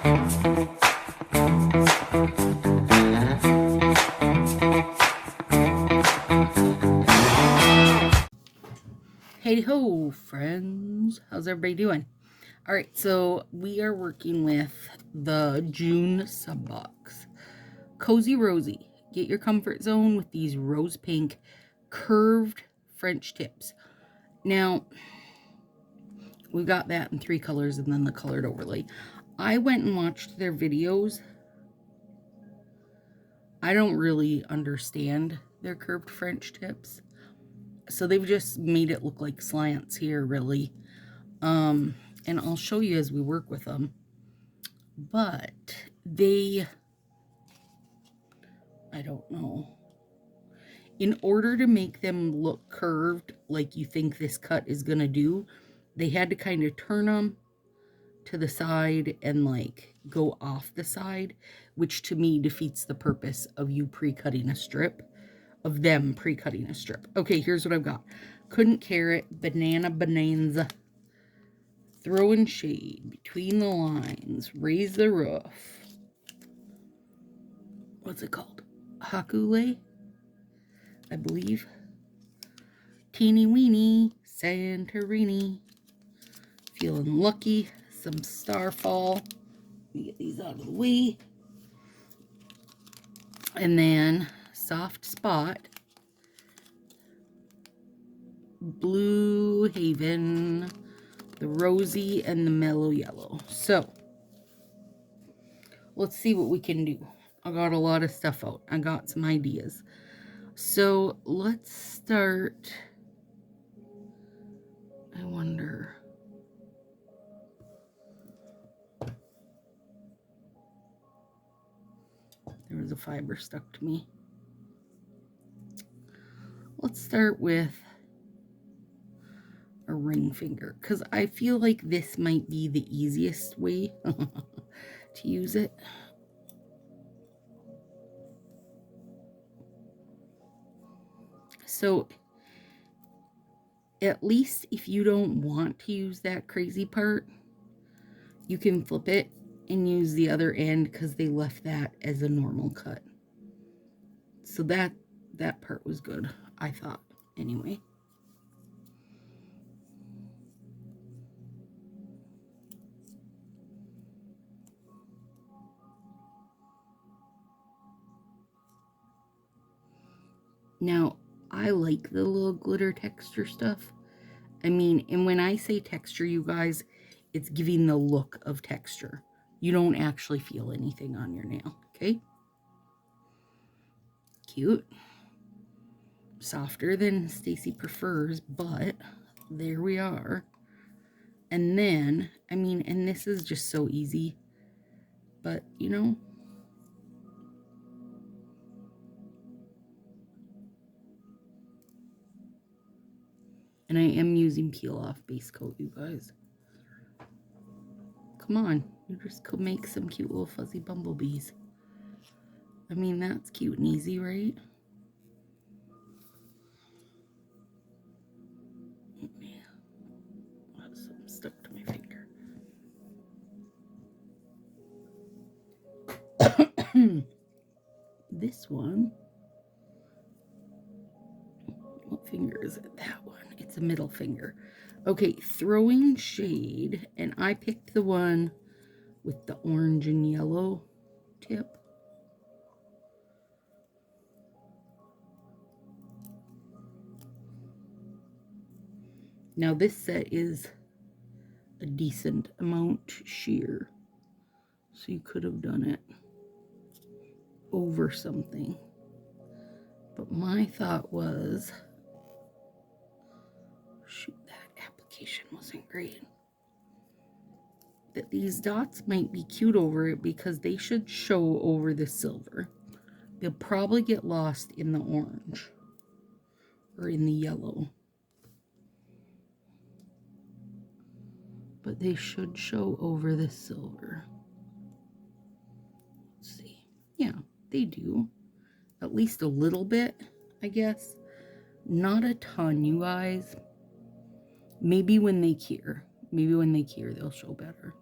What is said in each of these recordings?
Hey ho, friends. How's everybody doing? All right, so we are working with the June sub box. Cozy Rosy. Get your comfort zone with these rose pink curved French tips. Now, we got that in 3 colors and then the colored overlay. I went and watched their videos. I don't really understand their curved French tips. So they've just made it look like slants here, really. And I'll show you as we work with them. But I don't know. In order to make them look curved like you think this cut is going to do, they had to kind of turn them to the side and like go off the side, which to me defeats the purpose of you pre-cutting a strip, of them pre-cutting a strip. Okay, here's what I've got. Couldn't Carrot, Banana Bonanza, Throwing Shade, Between the Lines, Raise the Roof. What's it called? Hakule, I believe. Teeny Weeny, Santorini, Feeling Lucky, some Starfall. Let me get these out of the way. And then Soft Spot, Blue Haven, the Rosy, and the Mellow Yellow. So, let's see what we can do. I got a lot of stuff out. I got some ideas. So, let's start. I wonder. There was a fiber stuck to me. Let's start with a ring finger, because I feel like this might be the easiest way to use it. So at least if you don't want to use that crazy part, you can flip it and use the other end, because they left that as a normal cut. So that part was good, I thought, anyway. Now, I like the little glitter texture stuff. I mean, and when I say texture, you guys, it's giving the look of texture. You don't actually feel anything on your nail, okay? Cute. Softer than Stacy prefers, but there we are. And then, I mean, and this is just so easy, but you know, and I am using peel off base coat, you guys. Come on, you just could make some cute little fuzzy bumblebees. I mean, that's cute and easy, right? That's something stuck to my finger. This one, what finger is it? That one. It's a middle finger. Okay, Throwing Shade, and I picked the one with the orange and yellow tip. Now this set is a decent amount sheer, so you could have done it over something. But my thought was, shoot, that application wasn't great. That these dots might be cute over it because they should show over the silver. They'll probably get lost in the orange or in the yellow, but they should show over the silver. Let's see. Yeah, they do. At least a little bit, I guess. Not a ton, you guys. Maybe when they cure. Maybe when they cure, they'll show better.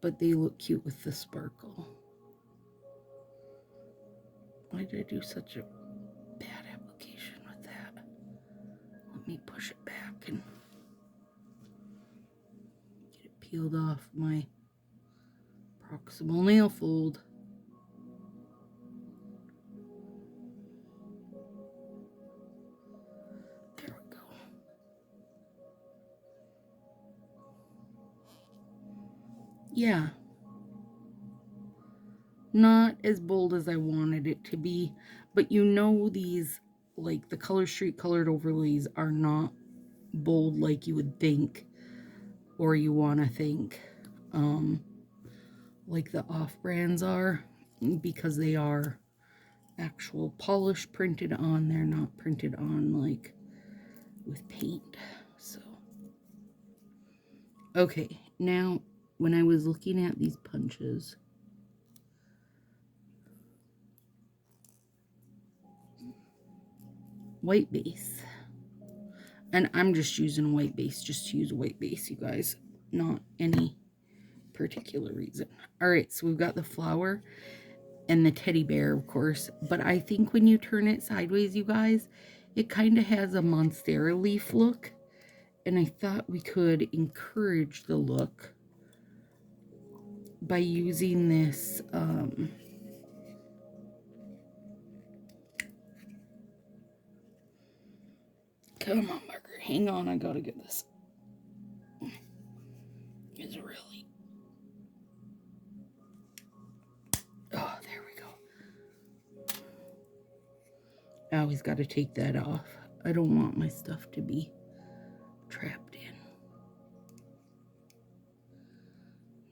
but they look cute with the sparkle. Why did I do such a bad application with that? Let me push it back and get it peeled off my proximal nail fold. There we go. Yeah. Not as bold as I wanted it to be, but you know these, like the Color Street colored overlays are not bold like you would think or you want to think like the off-brands are, because they are actual polish printed on. They're not printed on like with paint. So okay, now when I was looking at these punches, white base, and I'm just using white base just to use a white base, you guys, not any particular reason. All right, so we've got the flower and the teddy bear, of course, but I think when you turn it sideways, you guys, it kind of has a monstera leaf look, and I thought we could encourage the look by using this come on, Margaret, hang on, I gotta get this. It's really, oh, there we go. I always got to take that off. I don't want my stuff to be trapped in.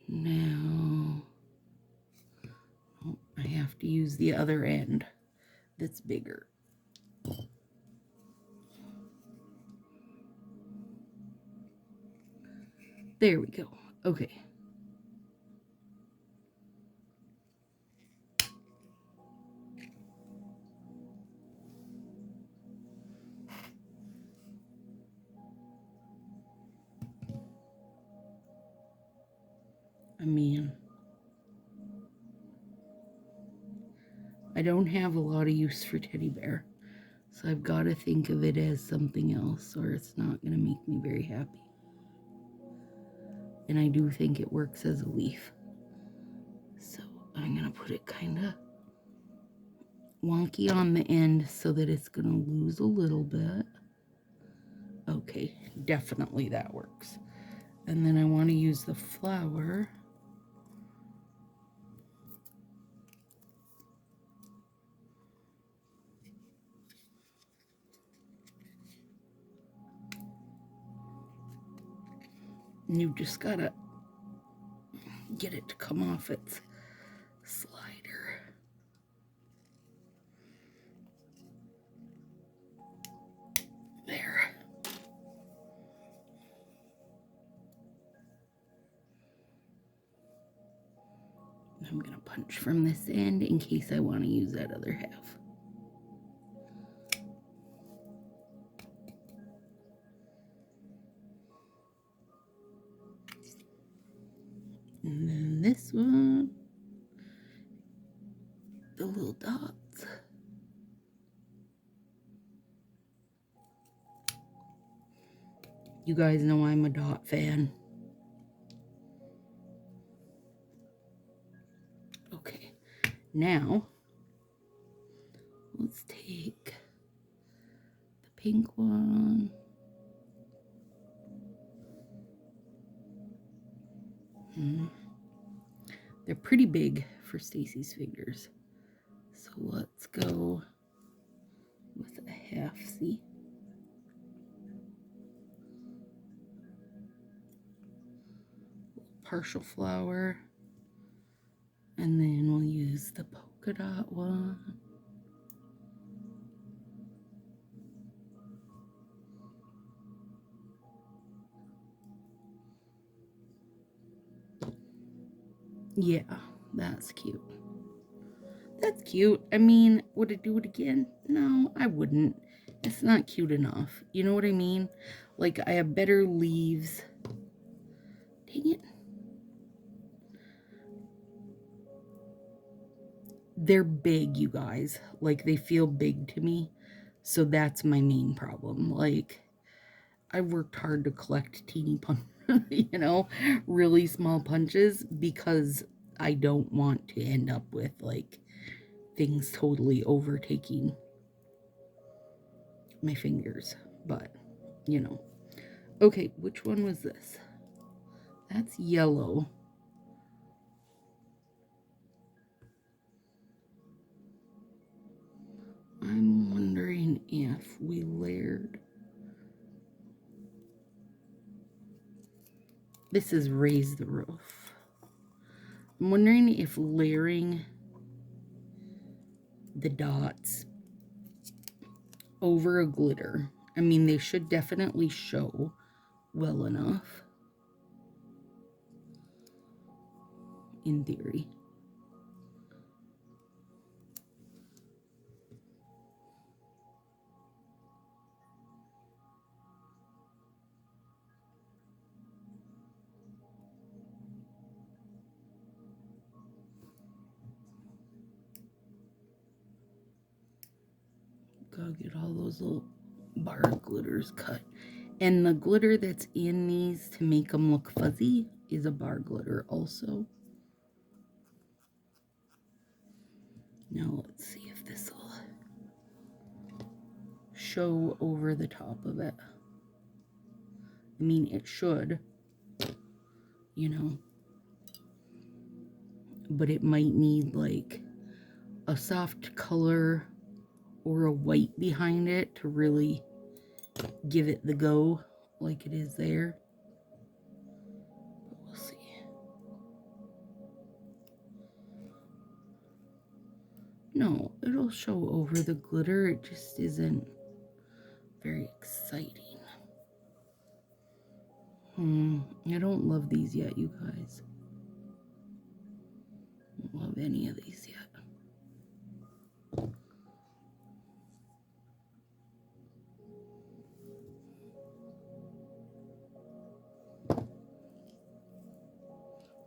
Now, oh, I have to use the other end that's bigger. There we go. Okay. I mean, I don't have a lot of use for teddy bear, so I've got to think of it as something else, or it's not going to make me very happy. And I do think it works as a leaf, so I'm going to put it kind of wonky on the end so that it's going to lose a little bit. Okay, definitely that works. And then I want to use the flower. And you just gotta get it to come off its slider. There. I'm gonna punch from this end in case I want to use that other half. And then this one, the little dots. You guys know I'm a dot fan. Okay, now let's take the pink one. They're pretty big for Stacy's fingers. So let's go with a half, see? Partial flower. And then we'll use the polka dot one. Yeah, that's cute. That's cute. I mean, would I do it again? No, I wouldn't. It's not cute enough. You know what I mean? Like, I have better leaves. Dang it. they're big, you guys. Like, they feel big to me. So that's my main problem. Like, I've worked hard to collect teeny really small punches because I don't want to end up with, like, things totally overtaking my fingers. But, Okay, which one was this? That's yellow. I'm wondering if we layered. This is raise the roof. I'm wondering if layering the dots over a glitter. I mean, they should definitely show well enough, in theory. Gotta get all those little bar glitters cut. And the glitter that's in these to make them look fuzzy is a bar glitter also. Now let's see if this will show over the top of it. I mean, it should, but it might need like a soft color or a white behind it to really give it the go like it is there. But we'll see. No, it'll show over the glitter. It just isn't very exciting. I don't love these yet, you guys. I don't love any of these yet.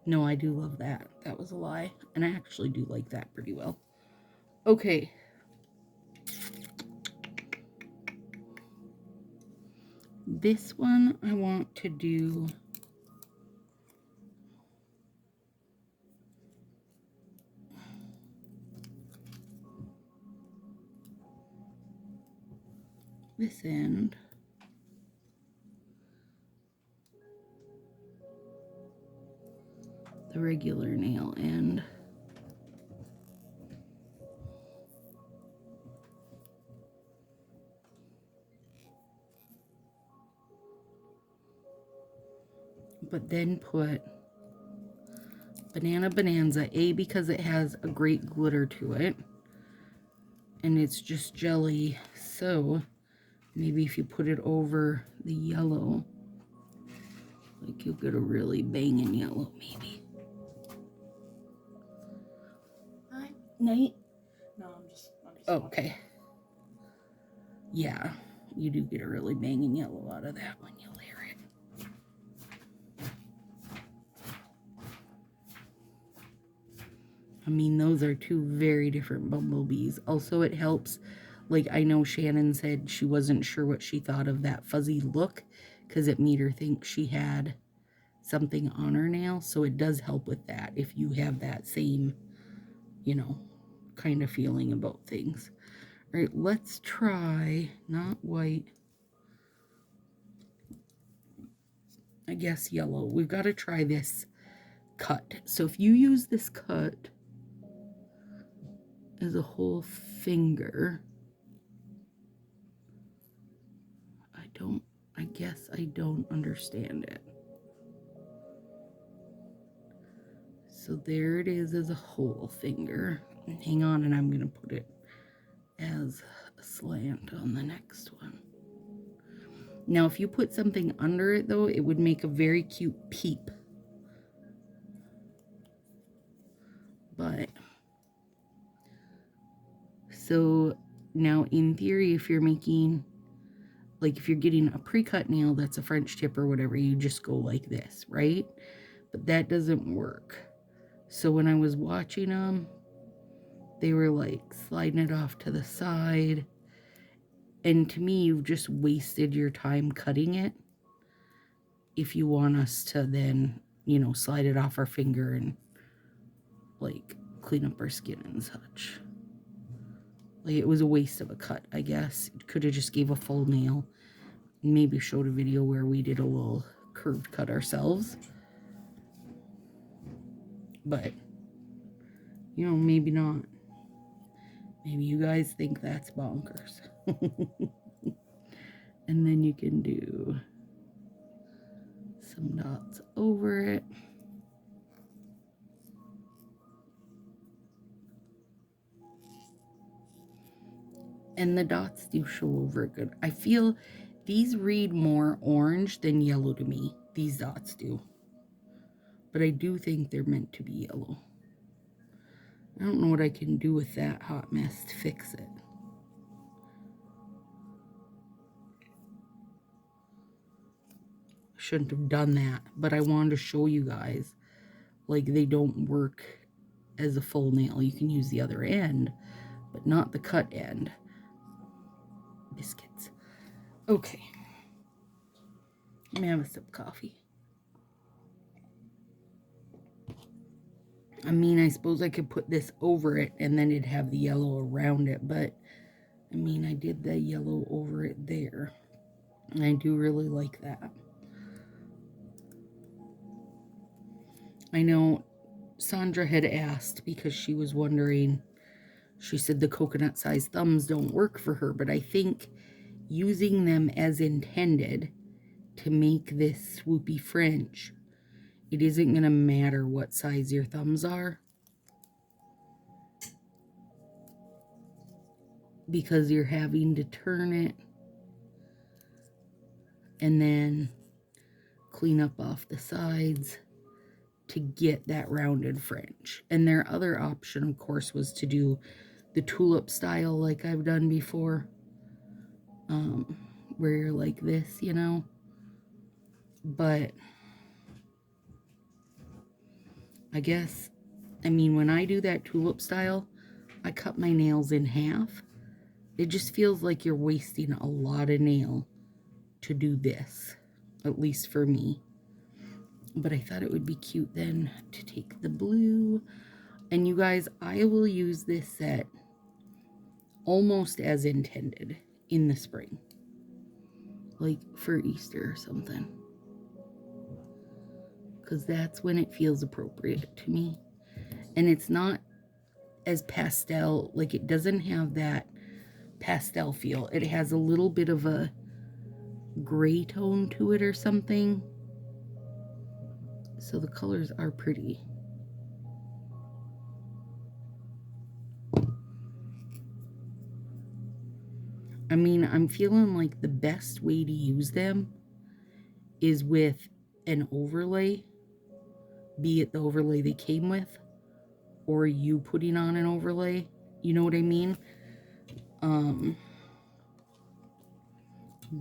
No, I do love that. That was a lie. And I actually do like that pretty well. Okay. This one I want to do this end. The regular nail end. But then put Banana Bonanza, because it has a great glitter to it. And it's just jelly. So maybe if you put it over the yellow, like you'll get a really banging yellow maybe. Hi. Night? No, I'm just okay. Yeah, you do get a really banging yellow out of that when you layer it. I mean, those are two very different bumblebees. Also, it helps, like I know Shannon said she wasn't sure what she thought of that fuzzy look because it made her think she had something on her nail. So it does help with that if you have that same, kind of feeling about things. All right, let's try, not white, I guess yellow. We've got to try this cut. So if you use this cut as a whole finger, I guess I don't understand it. So there it is as a whole finger. Hang on, and I'm going to put it as a slant on the next one. Now, if you put something under it, though, it would make a very cute peep. But, so now in theory, if you're making, like if you're getting a pre-cut nail that's a French tip or whatever, you just go like this, right? But that doesn't work. So when I was watching them, They were like sliding it off to the side. And to me, you've just wasted your time cutting it. If you want us to then, you know, slide it off our finger and like clean up our skin and such. Like, it was a waste of a cut, I guess. It could have just gave a full nail. Maybe showed a video where we did a little curved cut ourselves. But, you know, maybe not. Maybe you guys think that's bonkers. And then you can do some dots over it. And the dots do show over good. I feel these read more orange than yellow to me. These dots do. But I do think they're meant to be yellow. I don't know what I can do with that hot mess to fix it. Shouldn't have done that, but I wanted to show you guys, like, they don't work as a full nail. You can use the other end, but not the cut end. Biscuits. Okay. Let me have a sip of coffee. I mean, I suppose I could put this over it and then it'd have the yellow around it, but I mean, I did the yellow over it there. And I do really like that. I know Sandra had asked because she was wondering, she said the coconut sized thumbs don't work for her, but I think using them as intended to make this swoopy French, it isn't going to matter what size your thumbs are, because you're having to turn it and then clean up off the sides to get that rounded French. And their other option, of course, was to do the tulip style like I've done before, where you're like this, you know. But I guess, I mean, when I do that tulip style, I cut my nails in half. It just feels like you're wasting a lot of nail to do this, at least for me. But I thought it would be cute then to take the blue. And you guys, I will use this set almost as intended in the spring, like for Easter or something, because that's when it feels appropriate to me. And it's not as pastel, like it doesn't have that pastel feel. It has a little bit of a gray tone to it or something. So the colors are pretty. I mean, I'm feeling like the best way to use them is with an overlay, be it the overlay they came with or you putting on an overlay. You know what I mean?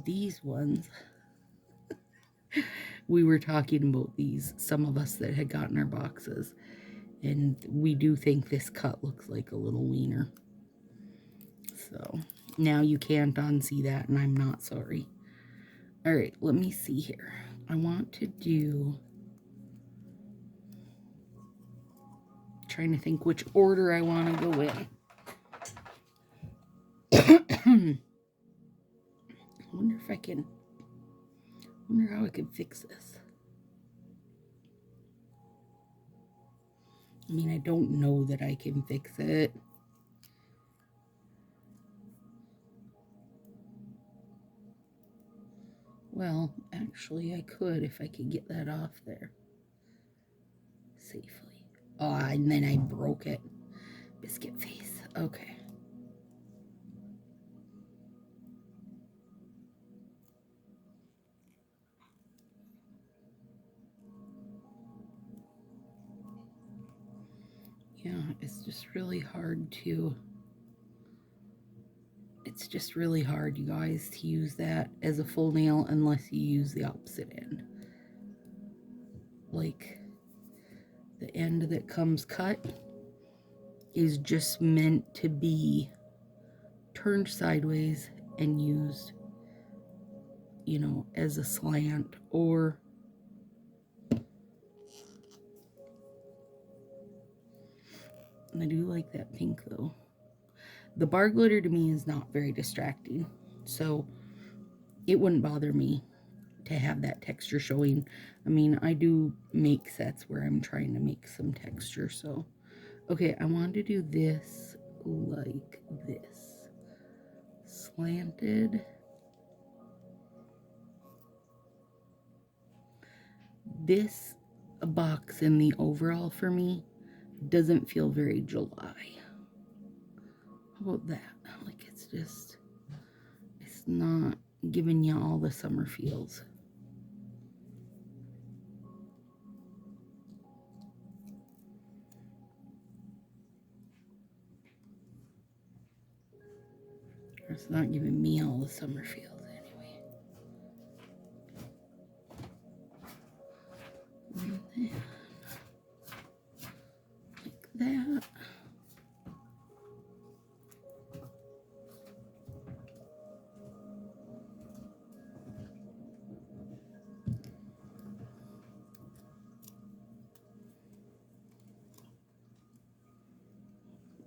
These ones, we were talking about these, some of us that had gotten our boxes, and we do think this cut looks like a little wiener. So now you can't unsee that, and I'm not sorry. All right, let me see here. I want to do, trying to think which order I want to go in. I wonder if I can, wonder how I can fix this. I mean, I don't know that I can fix it. Well, actually I could if I could get that off there safely. Oh, and then I broke it. Biscuit face. Okay. Yeah, it's just really hard to, it's just really hard, you guys, to use that as a full nail unless you use the opposite end. Like the end that comes cut, is just meant to be turned sideways and used, you know, as a slant. Or I do like that pink though. The bar glitter to me is not very distracting, so it wouldn't bother me to have that texture showing. I mean, I do make sets where I'm trying to make some texture, so. Okay, I wanted to do this like this. Slanted. This box in the overall for me doesn't feel very July. How about that? Like, it's not giving you all the summer feels. Or it's not giving me all the summer feels anyway. And then, like that.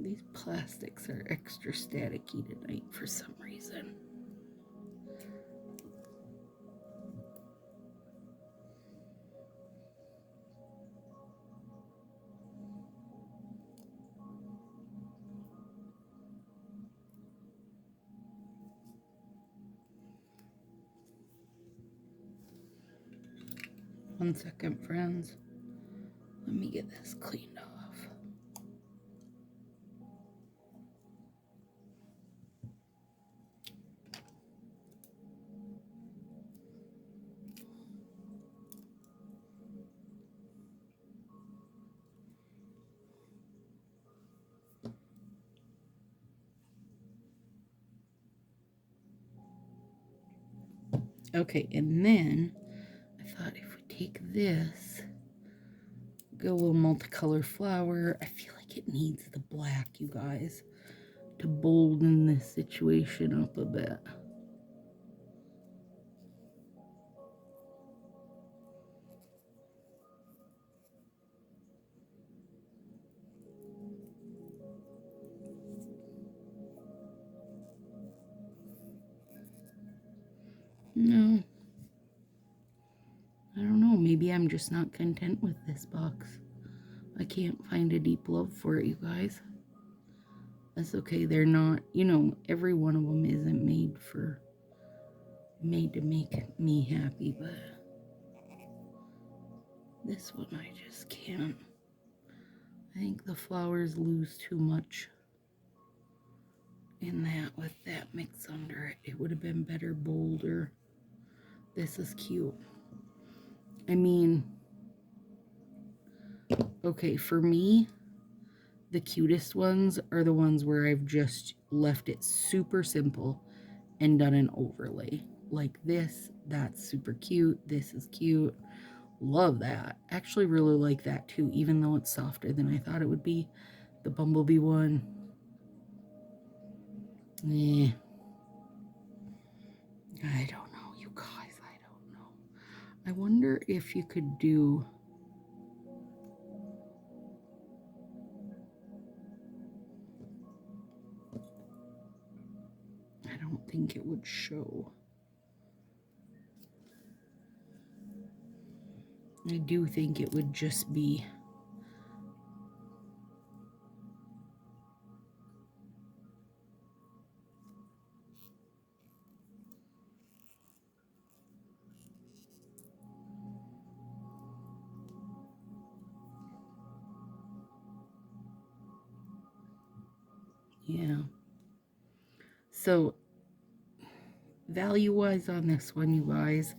These plastics are extra staticky tonight for some reason. One second, friends. Let me get this cleaned off. Okay, and then I thought if we take this, go a little multicolor flower. I feel like it needs the black, you guys, to bolden this situation up a bit. No, I don't know. Maybe I'm just not content with this box. I can't find a deep love for it, you guys. That's okay. They're not, you know, every one of them isn't made to make me happy, but this one I just can't. I think the flowers lose too much in that with that mix under it. It would have been better, bolder. This is cute. I mean, okay, for me, the cutest ones are the ones where I've just left it super simple and done an overlay. Like this, that's super cute. This is cute. Love that. Actually really like that too, even though it's softer than I thought it would be. The bumblebee one. I don't know, you guys. I don't know. I wonder if you could do... I don't think it would show. I do think it would just be... Yeah. So, value-wise on this one, you guys,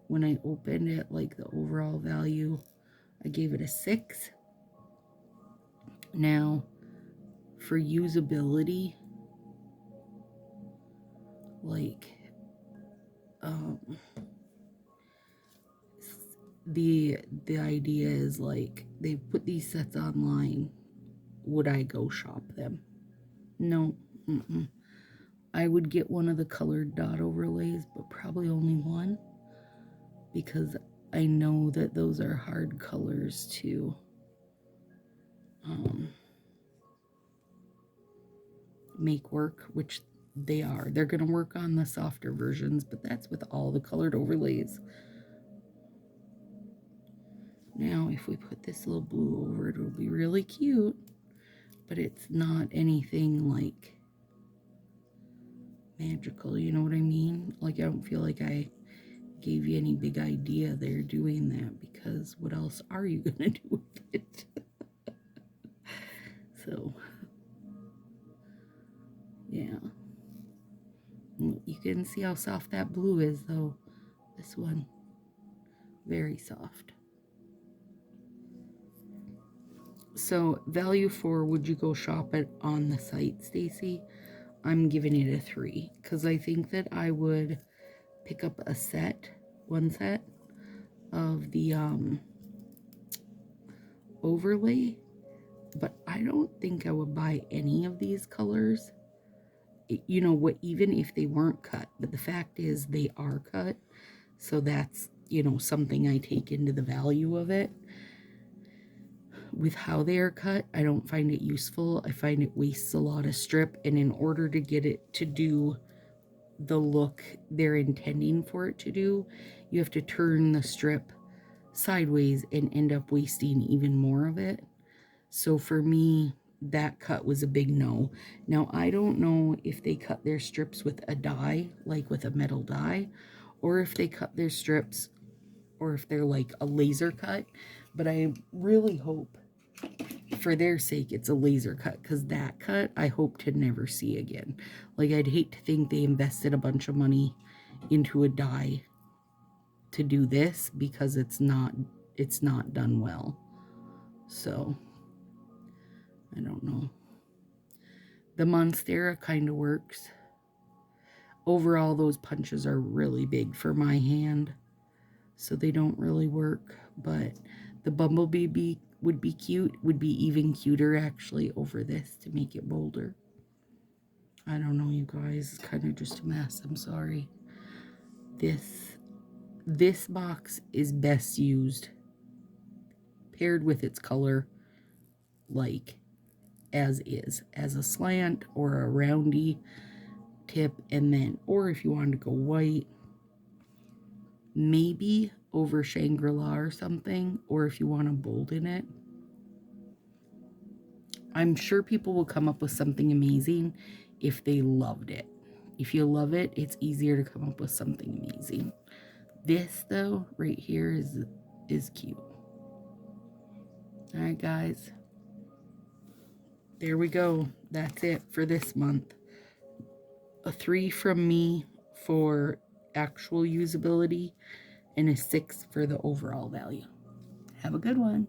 when I opened it, like the overall value, I gave it a 6. Now, for usability, like, the idea is like they put these sets online. Would I go shop them? No. I would get one of the colored dot overlays, but probably only one, because I know that those are hard colors to make work, which they are. They're going to work on the softer versions, but that's with all the colored overlays. Now, if we put this little blue over it, it'll be really cute, but it's not anything like magical, you know what I mean? Like, I don't feel like I gave you any big idea there doing that, because what else are you gonna do with it? So, yeah. You can see how soft that blue is, though. This one, very soft. So, value for would you go shop it on the site, Stacy? I'm giving it a 3, because I think that I would pick up a set, one set of the overlay, but I don't think I would buy any of these colors. You know what, even if they weren't cut, but the fact is they are cut, so that's, you know, something I take into the value of it. With how they are cut, I don't find it useful. I find it wastes a lot of strip, and in order to get it to do the look they're intending for it to do, you have to turn the strip sideways and end up wasting even more of it. So for me, that cut was a big no. Now, I don't know if they cut their strips with a die, like with a metal die, or if they cut their strips, or if they're like a laser cut, but I really hope, for their sake, it's a laser cut, because that cut I hope to never see again. Like, I'd hate to think they invested a bunch of money into a die to do this, because it's not done well. So I don't know. The Monstera kind of works. Overall, those punches are really big for my hand, so they don't really work. But the Bumblebee would be cute, would be even cuter actually over this to make it bolder. I don't know, you guys. It's kind of just a mess. I'm sorry. This box is best used paired with its color, like as is, as a slant or a roundy tip, and then, or if you wanted to go white, maybe over Shangri-La or something, or if you want to bolden it. I'm sure people will come up with something amazing if they loved it. If you love it, it's easier to come up with something amazing. This, though, right here is cute. All right, guys. There we go. That's it for this month. A 3 from me for actual usability, and a 6 for the overall value. Have a good one.